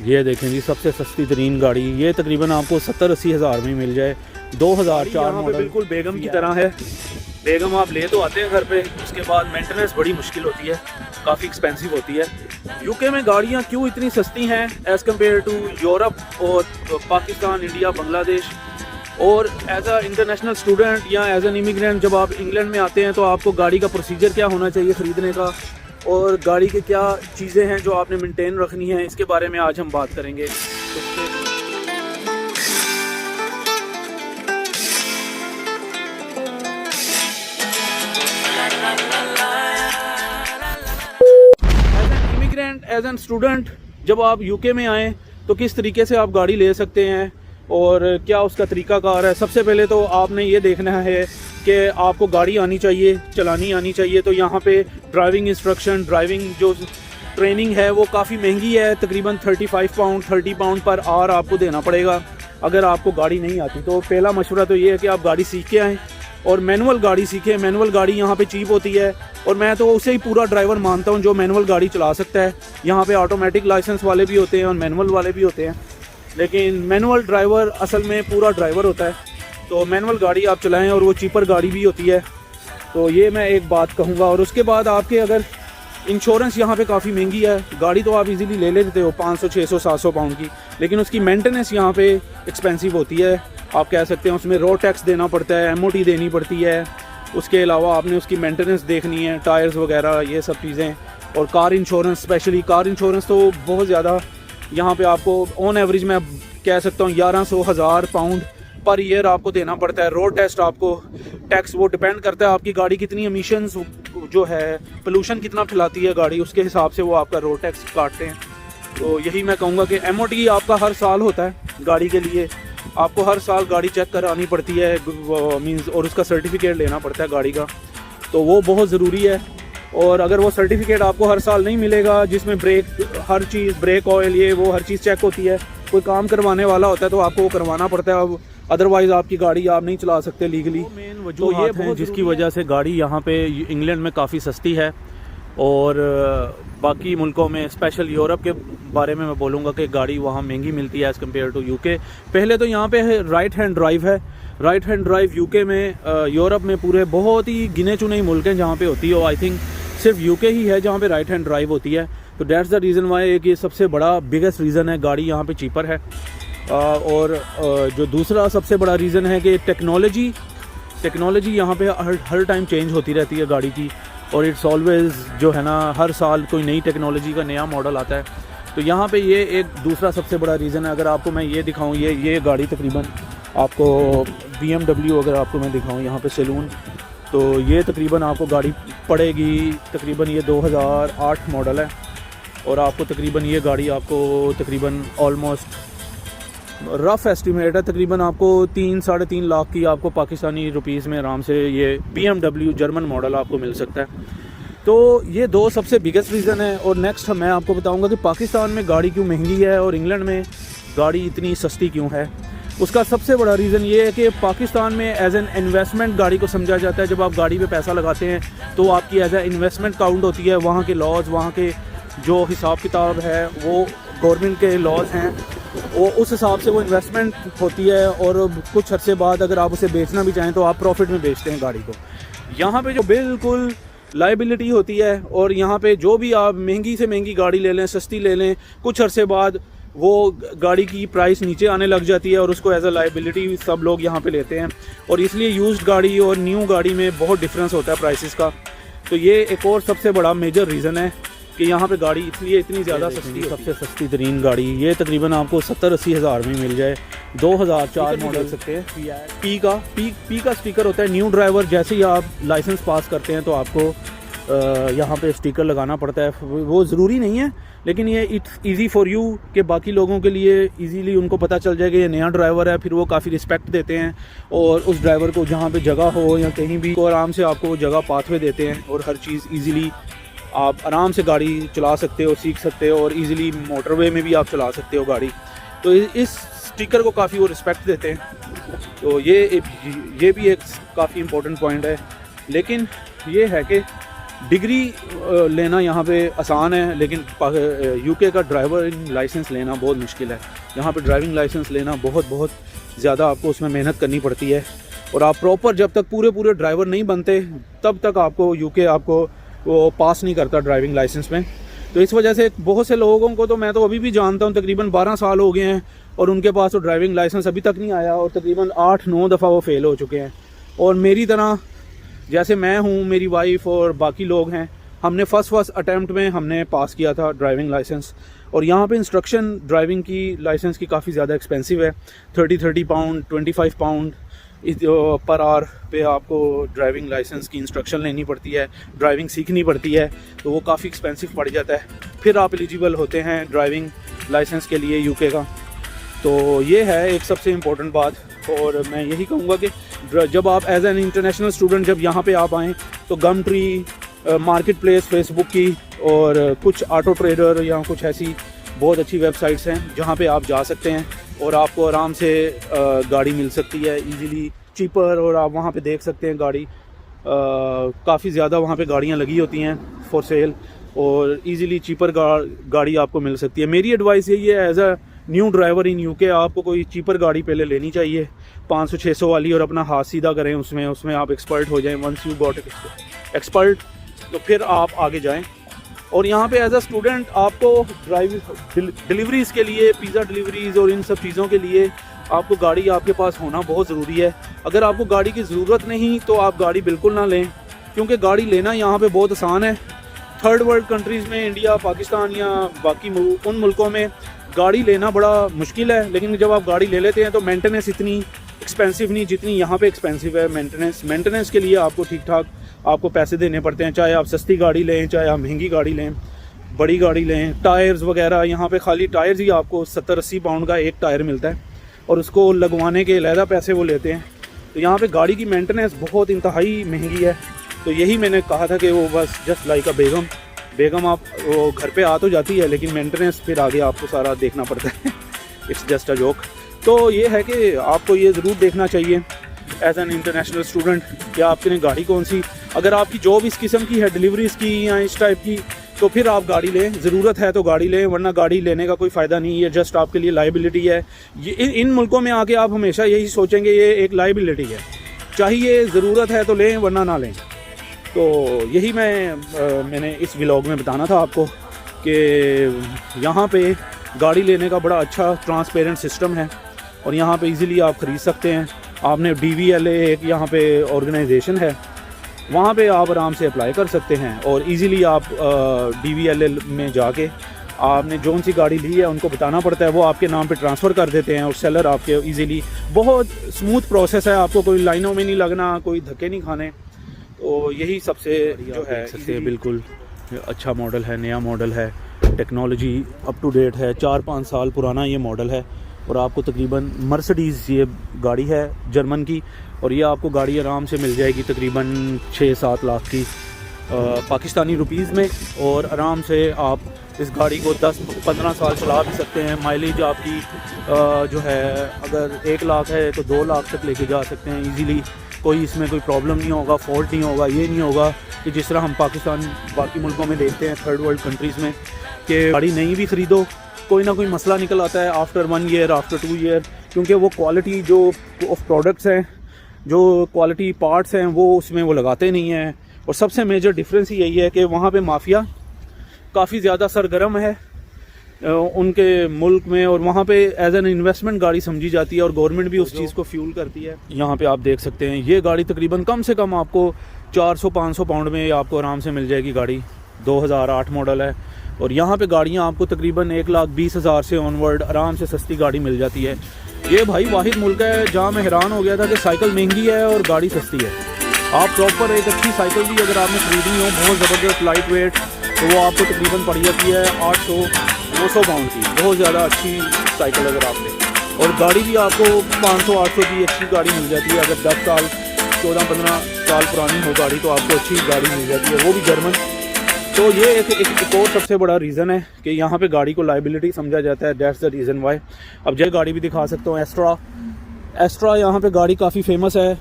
ये देखें जी, सबसे सस्ती तरीन गाड़ी, ये तकरीबन आपको 70-80 हज़ार में मिल जाए। 2004 मॉडल, बिल्कुल बेगम की तरह है। बेगम आप ले तो आते हैं घर पे, उसके बाद मेंटेनेंस बड़ी मुश्किल होती है, काफ़ी एक्सपेंसिव होती है। यूके में गाड़ियाँ क्यों इतनी सस्ती हैं एज़ कम्पेयर टू यूरोप और पाकिस्तान, इंडिया, बांग्लादेश। और एज अ इंटरनेशनल स्टूडेंट या एज एन इमिग्रेंट जब आप इंग्लैंड में आते हैं तो आपको गाड़ी का प्रोसीजर क्या होना चाहिए ख़रीदने का, और गाड़ी के क्या चीज़ें हैं जो आपने मेंटेन रखनी है, इसके बारे में आज हम बात करेंगे। इमिग्रेंट, एज एन स्टूडेंट जब आप यूके में आएँ तो किस तरीके से आप गाड़ी ले सकते हैं और क्या उसका तरीक़ाकार है। सबसे पहले तो आपने ये देखना है कि आपको गाड़ी आनी चाहिए, चलानी आनी चाहिए। तो यहाँ पे ड्राइविंग इंस्ट्रक्शन, ड्राइविंग जो ट्रेनिंग है वो काफ़ी महंगी है, तकरीबन 35 पाउंड 30 पाउंड पर आवर आपको देना पड़ेगा अगर आपको गाड़ी नहीं आती। तो पहला मशवरा तो ये है कि आप गाड़ी सीख के आएँ और मैनुअल गाड़ी सीखें। मैनुअल गाड़ी यहाँ पे चीप होती है और मैं तो उसे ही पूरा ड्राइवर मानता हूँ जो मैनुअल गाड़ी चला सकता है। यहाँ पे ऑटोमेटिक लाइसेंस वाले भी होते हैं और मैनुअल वाले भी होते हैं, लेकिन मैनुअल ड्राइवर असल में पूरा ड्राइवर होता है। तो मैनुअल गाड़ी आप चलाएं और वो चीपर गाड़ी भी होती है। तो ये मैं एक बात कहूँगा। और उसके बाद आपके अगर इंश्योरेंस यहाँ पे काफ़ी महंगी है, गाड़ी तो आप इजीली ले लेते हो 500, 600, 700 पाउंड की, लेकिन उसकी मेंटेनेंस यहाँ पे एक्सपेंसिव होती है। आप कह सकते हैं उसमें रोड टैक्स देना पड़ता है, MOT देनी पड़ती है। उसके अलावा आपने उसकी मेंटेनेंस देखनी है, टायर्स वगैरह ये सब चीज़ें। और car insurance, specially car insurance तो बहुत ज़्यादा यहाँ पे आपको ऑन एवरेज मैं कह सकता हूँ 1100-1000 पाउंड पर ईयर आपको देना पड़ता है। रोड टेस्ट आपको टैक्स वो डिपेंड करता है आपकी गाड़ी कितनी एमिशंस जो है, पोल्यूशन कितना फैलाती है गाड़ी, उसके हिसाब से वो आपका रोड टैक्स काटते हैं। तो यही मैं कहूँगा कि MOT आपका हर साल होता है गाड़ी के लिए, आपको हर साल गाड़ी चेक करानी पड़ती है मीन्स, और उसका सर्टिफिकेट लेना पड़ता है गाड़ी का, तो वो बहुत ज़रूरी है। और अगर वो सर्टिफिकेट आपको हर साल नहीं मिलेगा जिसमें ब्रेक, हर चीज़, ब्रेक ऑयल, ये वो हर चीज़ चेक होती है, कोई काम करवाने वाला होता है तो आपको वो करवाना पड़ता है। अब अदरवाइज़ आपकी गाड़ी आप नहीं चला सकते लीगली। तो ये है जिसकी वजह से गाड़ी यहाँ पे इंग्लैंड में काफ़ी सस्ती है। और बाकी मुल्कों में, स्पेशल यूरोप के बारे में मैं बोलूँगा कि गाड़ी वहाँ महंगी मिलती है एज़ कम्पेयर टू यूके। पहले तो यहाँ पे राइट हैंड ड्राइव है। राइट हैंड ड्राइव यूके में, यूरोप में पूरे बहुत ही गिने चुने ही मुल्क हैं जहाँ पे होती है, और आई थिंक सिर्फ यूके ही है जहाँ पे राइट हैंड ड्राइव होती है। तो दैट्स द रीज़न वाई कि सबसे बड़ा बिगेस्ट रीज़न है गाड़ी यहाँ पे चीपर है। और जो दूसरा सबसे बड़ा रीज़न है कि टेक्नोलॉजी यहाँ पे हर टाइम चेंज होती रहती है गाड़ी की, और इट्स ऑलवेज़ जो है ना, हर साल कोई नई टेक्नोलॉजी का नया मॉडल आता है। तो यहाँ पे ये एक दूसरा सबसे बड़ा रीज़न है। अगर आपको मैं ये दिखाऊँ, ये गाड़ी तकरीबन आपको BMW अगर आपको मैं दिखाऊँ यहाँ पे सैलून, तो ये तकरीबन आपको गाड़ी पड़ेगी, तकरीबन ये 2008 मॉडल है, और आपको तकरीबन ये गाड़ी आपको तकरीबन ऑलमोस्ट रफ़ एस्टिमेट है तकरीबन आपको 3-3.5 लाख की आपको पाकिस्तानी रुपीज़ में आराम से ये BMW जर्मन मॉडल आपको मिल सकता है। तो ये दो सबसे बिगेस्ट रीज़न है। और नेक्स्ट मैं आपको बताऊंगा कि पाकिस्तान में गाड़ी क्यों महंगी है और इंग्लैंड में गाड़ी इतनी सस्ती क्यों है। उसका सबसे बड़ा रीज़न ये है कि पाकिस्तान में एज एन इन्वेस्टमेंट गाड़ी को समझा जाता है। जब आप गाड़ी पे पैसा लगाते हैं तो आपकी एज ए इन्वेस्टमेंट काउंट होती है। वहाँ के लॉज, वहाँ के जो हिसाब किताब है वो गवर्नमेंट के लॉज हैं, वो उस हिसाब से वो इन्वेस्टमेंट होती है। और कुछ अर्से बाद अगर आप उसे बेचना भी चाहें तो आप प्रॉफिट में बेचते हैं गाड़ी को। यहाँ पे जो बिल्कुल लाइबिलिटी होती है, और यहाँ पे जो भी आप महंगी से महंगी गाड़ी ले लें, सस्ती ले लें, कुछ अरसे बाद वो गाड़ी की प्राइस नीचे आने लग जाती है और उसको एज अ लाइबिलिटी सब लोग यहाँ पे लेते हैं। और इसलिए यूज्ड गाड़ी और न्यू गाड़ी में बहुत डिफरेंस होता है प्राइसेस का। तो ये एक और सबसे बड़ा मेजर रीज़न है कि यहाँ पे गाड़ी इसलिए इतनी ज़्यादा सस्ती। सबसे सस्ती तरीन गाड़ी ये तकरीबन आपको 70-80 हज़ार में मिल जाए। 2004 मॉडल सकते हैं। पी का स्टिकर होता है। न्यू ड्राइवर जैसे ही आप लाइसेंस पास करते हैं तो आपको यहाँ पे स्टिकर लगाना पड़ता है। वो ज़रूरी नहीं है, लेकिन ये इट्स ईज़ी फॉर यू कि बाकी लोगों के लिए इजीली उनको पता चल जाएगा ये नया ड्राइवर है। फिर वो काफ़ी रिस्पेक्ट देते हैं और उस ड्राइवर को जहाँ पे जगह हो या कहीं भी को आराम से आपको वो जगह पाथवे देते हैं, और हर चीज़ ईज़िली आप आराम से गाड़ी चला सकते हो, सीख सकते हो, और इजीली मोटरवे में भी आप चला सकते हो गाड़ी। तो इस स्टिकर को काफ़ी वो रिस्पेक्ट देते हैं। तो ये भी एक काफ़ी इम्पोर्टेंट पॉइंट है। लेकिन ये है कि डिग्री लेना यहाँ पे आसान है, लेकिन यूके का ड्राइविंग लाइसेंस लेना बहुत मुश्किल है। यहाँ पे ड्राइविंग लाइसेंस लेना बहुत ज़्यादा आपको उसमें मेहनत करनी पड़ती है, और आप प्रॉपर जब तक पूरे ड्राइवर नहीं बनते तब तक आपको यूके आपको वो पास नहीं करता ड्राइविंग लाइसेंस में। तो इस वजह से बहुत से लोगों को, तो मैं तो अभी भी जानता हूँ, तकरीबन 12 साल हो गए हैं और उनके पास तो ड्राइविंग लाइसेंस अभी तक नहीं आया, और तकरीबन 8-9 दफ़ा वो फेल हो चुके हैं। और मेरी तरह जैसे मैं हूँ, मेरी वाइफ और बाकी लोग हैं, हमने फर्स्ट अटैम्प्ट में हमने पास किया था ड्राइविंग लाइसेंस। और यहाँ पे इंस्ट्रक्शन ड्राइविंग की लाइसेंस की काफ़ी ज़्यादा एक्सपेंसिव है, 30 पाउंड 25 पाउंड पर आवर पे आपको ड्राइविंग लाइसेंस की इंस्ट्रक्शन लेनी पड़ती है, ड्राइविंग सीखनी पड़ती है, तो वो काफ़ी एक्सपेंसिव पड़ जाता है। फिर आप एलिजिबल होते हैं ड्राइविंग लाइसेंस के लिए यूके का। तो ये है एक सबसे इम्पोर्टेंट बात। और मैं यही कहूँगा कि जब आप एज एन इंटरनेशनल स्टूडेंट जब यहाँ पे आप आएँ तो गम ट्री, मार्केट प्लेस फेसबुक की, और कुछ ऑटो ट्रेडर या कुछ ऐसी बहुत अच्छी वेबसाइट्स हैं जहाँ पे आप जा सकते हैं और आपको आराम से गाड़ी मिल सकती है इजीली, चीपर। और आप वहाँ पे देख सकते हैं गाड़ी काफ़ी ज़्यादा वहाँ पे गाड़ियाँ लगी होती हैं फॉर सेल, और इजीली चीपर गाड़ी आपको मिल सकती है। मेरी एडवाइस यही है, as a new driver in UK आपको कोई चीपर गाड़ी पहले लेनी चाहिए 500-600 वाली, और अपना हाथ सीधा करें उसमें आप एक्सपर्ट हो जाएं। वंस यू गॉट एक्सपर्ट तो फिर आप आगे जाएं। और यहाँ पे एज अ स्टूडेंट आपको डिलीवरीज़ के लिए, पिज़्ज़ा डिलीवरीज़ और इन सब चीज़ों के लिए आपको गाड़ी आपके पास होना बहुत ज़रूरी है। अगर आपको गाड़ी की ज़रूरत नहीं तो आप गाड़ी बिल्कुल ना लें, क्योंकि गाड़ी लेना यहाँ पे बहुत आसान है। थर्ड वर्ल्ड कंट्रीज़ में, इंडिया, पाकिस्तान या बाकी उन मुल्कों में गाड़ी लेना बड़ा मुश्किल है, लेकिन जब आप गाड़ी ले लेते हैं तो मेंटेनेंस इतनी एक्सपेंसिव नहीं जितनी यहाँ पे एक्सपेंसिव है। मेंटेनेंस के लिए आपको ठीक ठाक आपको पैसे देने पड़ते हैं, चाहे आप सस्ती गाड़ी लें, चाहे आप महंगी गाड़ी लें, बड़ी गाड़ी लें। टायर्स वगैरह यहाँ पे खाली टायर्स ही आपको 70-80 पाउंड का एक टायर मिलता है, और उसको लगवाने के अलहदा पैसे वो लेते हैं। तो यहाँ पे गाड़ी की मेंटेनेंस बहुत इंतहाई महंगी है। तो यही मैंने कहा था कि वो बस जस्ट लाइक अ बेगम आप वो घर पे आ तो जाती है, लेकिन मेंटेनेंस फिर आगे आपको सारा देखना पड़ता है। It's just a joke. तो ये है कि आपको ये ज़रूर देखना चाहिए एज एन इंटरनेशनल स्टूडेंट कि आपकी गाड़ी कौन सी। अगर आपकी जॉब इस किस्म की है, डिलीवरीज़ की या इस टाइप की, तो फिर आप गाड़ी लें, ज़रूरत है तो गाड़ी लें, वरना गाड़ी लेने का कोई फ़ायदा नहीं है, जस्ट आपके लिए लाइबिलिटी है। ये इन मुल्कों में आके आप हमेशा यही सोचेंगे ये एक लाइबिलिटी है, चाहिए ज़रूरत है तो लें वरना ना लें। तो यही मैंने इस व्लॉग में बताना था आपको कि यहाँ पे गाड़ी लेने का बड़ा अच्छा ट्रांसपेरेंट सिस्टम है, और यहाँ पे इजीली आप ख़रीद सकते हैं। आपने DVLA एक यहाँ पे ऑर्गेनाइजेशन है, वहाँ पे आप आराम से अप्लाई कर सकते हैं, और इजीली आप DVLA में जाके आपने जौन सी गाड़ी ली है उनको बताना पड़ता है, वो आपके नाम पे ट्रांसफ़र कर देते हैं, और सेलर आपके इजीली, बहुत स्मूथ प्रोसेस है, आपको कोई लाइनों में नहीं लगना, कोई धक्के नहीं खाने। तो यही सबसे जो है सबसे बिल्कुल अच्छा मॉडल है, नया मॉडल है, टेक्नोलॉजी अप टू डेट है, 4-5 साल पुराना ये मॉडल है, और आपको तकरीबन मर्सिडीज़ ये गाड़ी है जर्मन की, और ये आपको गाड़ी आराम से मिल जाएगी तकरीबन 6-7 लाख की पाकिस्तानी रुपीज़ में, और आराम से आप इस गाड़ी को 10-15 साल चला भी सकते हैं। माइलेज आपकी जो है अगर 1 लाख है तो 2 लाख तक लेके जा सकते हैं इजीली। कोई इसमें कोई प्रॉब्लम नहीं होगा, फॉल्ट नहीं होगा। ये नहीं होगा कि जिस तरह हम पाकिस्तान बाकी मुल्कों में देखते हैं, थर्ड वर्ल्ड कंट्रीज़ में, कि गाड़ी नहीं भी ख़रीदो कोई ना कोई मसला निकल आता है आफ्टर 1 ईयर, आफ्टर 2 ईयर, क्योंकि वो क्वालिटी जो ऑफ प्रोडक्ट्स हैं, जो क्वालिटी पार्ट्स हैं, वो उसमें वो लगाते नहीं हैं। और सबसे मेजर डिफरेंस ही यही है कि वहाँ पे माफिया काफ़ी ज़्यादा सरगर्म है उनके मुल्क में, और वहाँ पे एज एन इन्वेस्टमेंट गाड़ी समझी जाती है, और गवर्नमेंट भी उस चीज़ को फ्यूल करती है। यहाँ पे आप देख सकते हैं ये गाड़ी तकरीबन कम से कम आपको 400-500 पाउंड में आपको आराम से मिल जाएगी। गाड़ी 2008 मॉडल है, और यहाँ पे गाड़ियाँ आपको तकरीबन 1,20,000 से ऑनवर्ड आराम से सस्ती गाड़ी मिल जाती है। ये भाई वाहिद मुल्क है जहाँ मैं हैरान हो गया था कि साइकिल महंगी है और गाड़ी सस्ती है। आप प्रॉपर एक अच्छी साइकिल भी अगर आपने खरीदनी हो, बहुत ज़बरदस्त लाइट वेट, तो वो आपको तकरीबन पड़ जाती है 800-900 पाउंड की, बहुत ज़्यादा अच्छी साइकिल अगर आपने। और गाड़ी भी आपको 500-800 की अच्छी गाड़ी मिल जाती है। अगर 10 साल 14-15 साल पुरानी हो गाड़ी तो आपको अच्छी गाड़ी मिल जाती है, वो भी जर्मन। तो ये एक और सबसे बड़ा रीज़न है कि यहाँ पे गाड़ी को लाइबिलिटी समझा जाता है। That's the reason why. अब जब गाड़ी भी दिखा सकता हूँ, एस्ट्रा यहाँ पे गाड़ी काफ़ी फेमस है।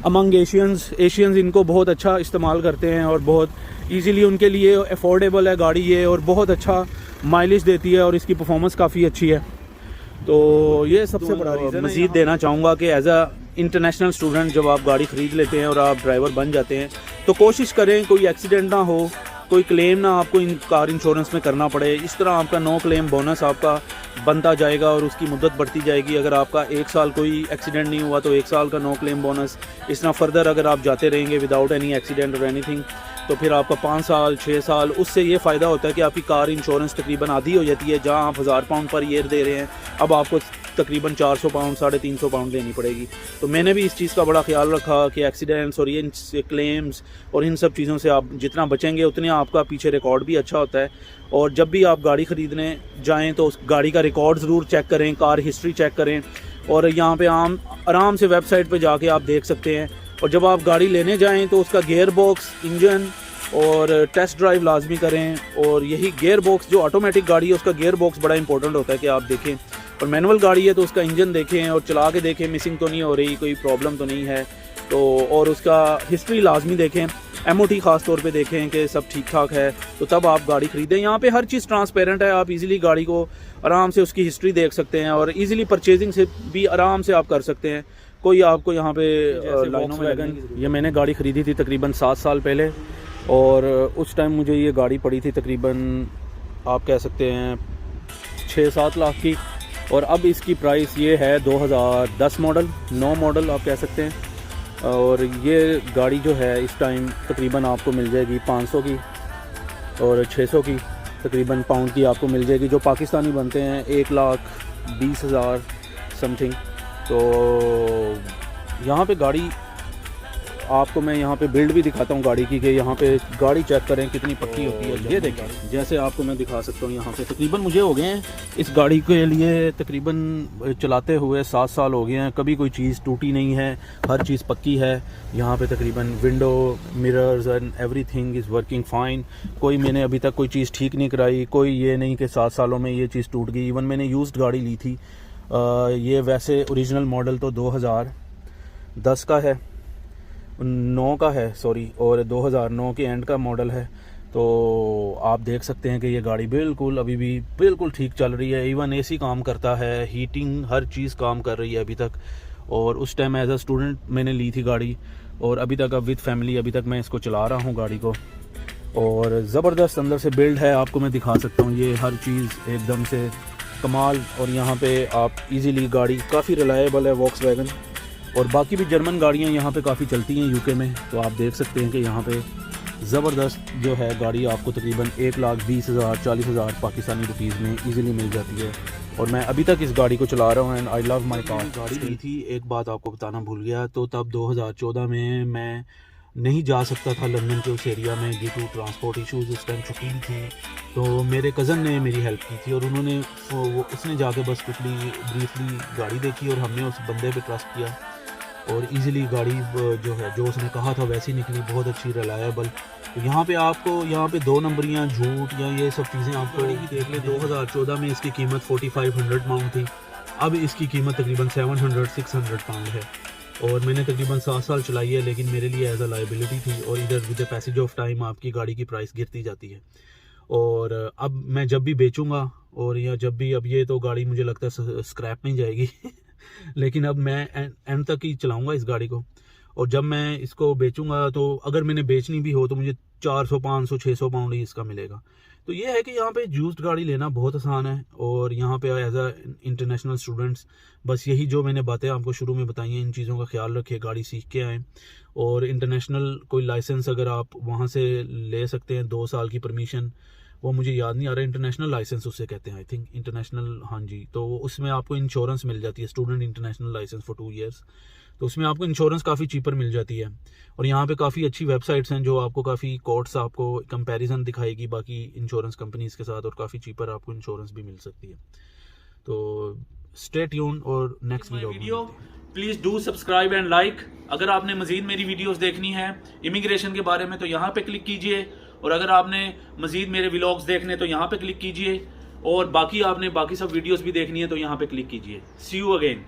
अमंग एशियंस इनको बहुत अच्छा इस्तेमाल करते हैं और बहुत इजीली उनके लिए अफोर्डेबल है गाड़ी ये, और बहुत अच्छा माइलेज देती है और इसकी परफॉर्मेंस काफ़ी अच्छी है। तो ये सबसे बड़ा रीज़न है। मज़ीद देना चाहूँगा कि एज अ इंटरनेशनल स्टूडेंट जब आप गाड़ी ख़रीद लेते हैं और आप ड्राइवर बन जाते हैं तो कोशिश करें कोई एक्सीडेंट ना हो, कोई क्लेम ना आपको कार इंश्योरेंस में करना पड़े। इस तरह आपका नो क्लेम बोनस आपका बनता जाएगा और उसकी मुद्दत बढ़ती जाएगी। अगर आपका 1 साल कोई एक्सीडेंट नहीं हुआ तो 1 साल का नो क्लेम बोनस। इस तरह फर्दर अगर आप जाते रहेंगे विदाउट एनी एक्सीडेंट और एनीथिंग तो फिर आपका 5 साल 6 साल उससे ये फ़ायदा होता है कि आपकी कार इंश्योरेंस तकरीबन आधी हो जाती है। जहाँ आप 1000 पाउंड पर ईयर दे रहे हैं अब आपको तकरीबन 400 पाउंड 350 पाउंड देनी पड़ेगी। तो मैंने भी इस चीज़ का बड़ा ख्याल रखा कि एक्सीडेंट्स और ये क्लेम्स और इन सब चीज़ों से आप जितना बचेंगे उतने आपका पीछे रिकॉर्ड भी अच्छा होता है। और जब भी आप गाड़ी ख़रीदने जाएं तो उस गाड़ी का रिकॉर्ड ज़रूर चेक करें, कार हिस्ट्री चेक करें। और यहाँ पे आराम से वेबसाइट पे जाके आप देख सकते हैं। और जब आप गाड़ी लेने जाएं तो उसका गियर बॉक्स, इंजन और टेस्ट ड्राइव लाजमी करें। और यही गियर बॉक्स, जो ऑटोमेटिक गाड़ी है उसका गियर बॉक्स बड़ा इंपॉर्टेंट होता है कि आप देखें। और मैनुअल गाड़ी है तो उसका इंजन देखें और चला के देखें मिसिंग तो नहीं हो रही, कोई प्रॉब्लम तो नहीं है। तो और उसका हिस्ट्री लाजमी देखें, MOT ख़ास तौर पे देखें कि सब ठीक ठाक है, तो तब आप गाड़ी ख़रीदें। यहाँ पे हर चीज़ ट्रांसपेरेंट है, आप इजीली गाड़ी को आराम से उसकी हिस्ट्री देख सकते हैं और इजीली परचेजिंग से भी आराम से आप कर सकते हैं। कोई आपको यहाँ पे लाइनों में लगन, ये मैंने गाड़ी ख़रीदी थी तकरीबन 7 साल पहले और उस टाइम मुझे ये गाड़ी पड़ी थी तकरीबन आप कह सकते हैं 6-7 लाख की। और अब इसकी प्राइस ये है 2010 मॉडल, 9 मॉडल आप कह सकते हैं। और ये गाड़ी जो है इस टाइम तकरीबन आपको मिल जाएगी 500 की और 600 की तकरीबन पाउंड की आपको मिल जाएगी, जो पाकिस्तानी बनते हैं 1,20,000 समथिंग। तो यहाँ पे गाड़ी आपको मैं यहाँ पे बिल्ड भी दिखाता हूँ गाड़ी की, कि यहाँ पे गाड़ी चेक करें कितनी पक्की होती है। ये देखें, जैसे आपको मैं दिखा सकता हूँ यहाँ पे तकरीबन मुझे हो गए हैं इस गाड़ी के लिए तकरीबन चलाते हुए 7 साल हो गए हैं। कभी कोई चीज़ टूटी नहीं है, हर चीज़ पक्की है। यहाँ पे तकरीबन window, mirrors and everything is working fine. कोई मैंने अभी तक कोई चीज़ ठीक नहीं कराई, कोई ये नहीं कि 7 सालों में ये चीज़ टूट गई। इवन मैंने यूज्ड गाड़ी ली थी, ये वैसे ओरिजिनल मॉडल तो 2010 का है, 9 का है सॉरी, और 2009 के एंड का मॉडल है। तो आप देख सकते हैं कि ये गाड़ी बिल्कुल अभी भी बिल्कुल ठीक चल रही है। इवन AC काम करता है, हीटिंग हर चीज़ काम कर रही है अभी तक। और उस टाइम एज अ स्टूडेंट मैंने ली थी गाड़ी और अभी तक अब विद फैमिली अभी तक मैं इसको चला रहा हूँ गाड़ी को। और ज़बरदस्त अंदर से बिल्ड है, आपको मैं दिखा सकता हूँ। ये हर चीज़ एकदम से कमाल। और यहाँ पे आप इजीली गाड़ी काफ़ी रिलायबल है वॉक्सवैगन। और बाकी भी जर्मन गाड़ियाँ यहाँ पे काफ़ी चलती हैं UK में, तो आप देख सकते हैं कि यहाँ पे ज़बरदस्त जो है गाड़ी आपको तकरीबन 1,20,000 40,000 पाकिस्तानी रुपीज़ में इजीली मिल जाती है। और मैं अभी तक इस गाड़ी को चला रहा हूँ and I love my car. गाड़ी ली थी, एक बात आपको बताना भूल गया, तो तब 2014 में मैं नहीं जा सकता था लंदन के उस एरिया में ड्यू टू ट्रांसपोर्ट इशूज़। उस टाइम छुट्टी भी थी, तो मेरे कज़न ने मेरी हेल्प की थी और उन्होंने उसने जाके बस क्विकली ब्रीफली गाड़ी देखी और हमने उस बंदे पे ट्रस्ट किया और इजीली गाड़ी जो है जो उसने कहा था वैसी निकली, बहुत अच्छी रिलायबल। तो यहाँ पे आपको यहाँ पे 2 नंबरियाँ, झूठ या ये सब चीज़ें आपको देख लें। 2014 में इसकी कीमत 4500 पाउंड थी, अब इसकी कीमत तकरीबन 700-600 पाउंड है। और मैंने तकरीबन 7 साल चलाई है, लेकिन मेरे लिए एज अ लाइबिलिटी थी। और इधर with the passage of time आपकी गाड़ी की प्राइस गिरती जाती है। और अब मैं जब भी बेचूंगा और या जब भी, अब ये तो गाड़ी मुझे लगता है स्क्रैप में जाएगी लेकिन अब मैं एंड तक ही चलाऊंगा इस गाड़ी को। और जब मैं इसको बेचूंगा तो अगर मैंने बेचनी भी हो तो मुझे 400 500 600 पाउंड ही इसका मिलेगा। तो ये है कि यहाँ पे यूज्ड गाड़ी लेना बहुत आसान है। और यहाँ पे एज अ इंटरनेशनल स्टूडेंट्स बस यही जो मैंने बातें आपको शुरू में बताई हैं, इन चीज़ों का ख्याल रखें, गाड़ी सीख के आएँ। और इंटरनेशनल कोई लाइसेंस अगर आप वहाँ से ले सकते हैं, 2 साल की परमिशन, वो मुझे याद नहीं आ रहा, इंटरनेशनल लाइसेंस उससे कहते हैं आई थिंक, इंटरनेशनल, हाँ जी। तो उसमें आपको इंश्योरेंस मिल जाती है, student international license for 2 years. तो उसमें आपको इंश्योरेंस काफ़ी चीपर मिल जाती है। और यहाँ पे काफ़ी अच्छी वेबसाइट्स हैं जो आपको काफ़ी कोर्ट्स आपको कंपैरिजन दिखाएगी बाकी इंश्योरेंस कंपनीज़ के साथ, और काफ़ी चीपर आपको इंश्योरेंस भी मिल सकती है। तो स्टे ट्यून और next video please do subscribe and like. अगर आपने मज़ीद मेरी वीडियोस देखनी है इमिग्रेशन के बारे में तो यहाँ पे क्लिक कीजिए, और अगर आपने मज़ीद मेरे व्लॉग्स देखने तो यहाँ पे क्लिक कीजिए, और बाकी आपने बाकी सब वीडियोस भी देखनी है तो यहाँ पे क्लिक कीजिए। सी यू अगेन।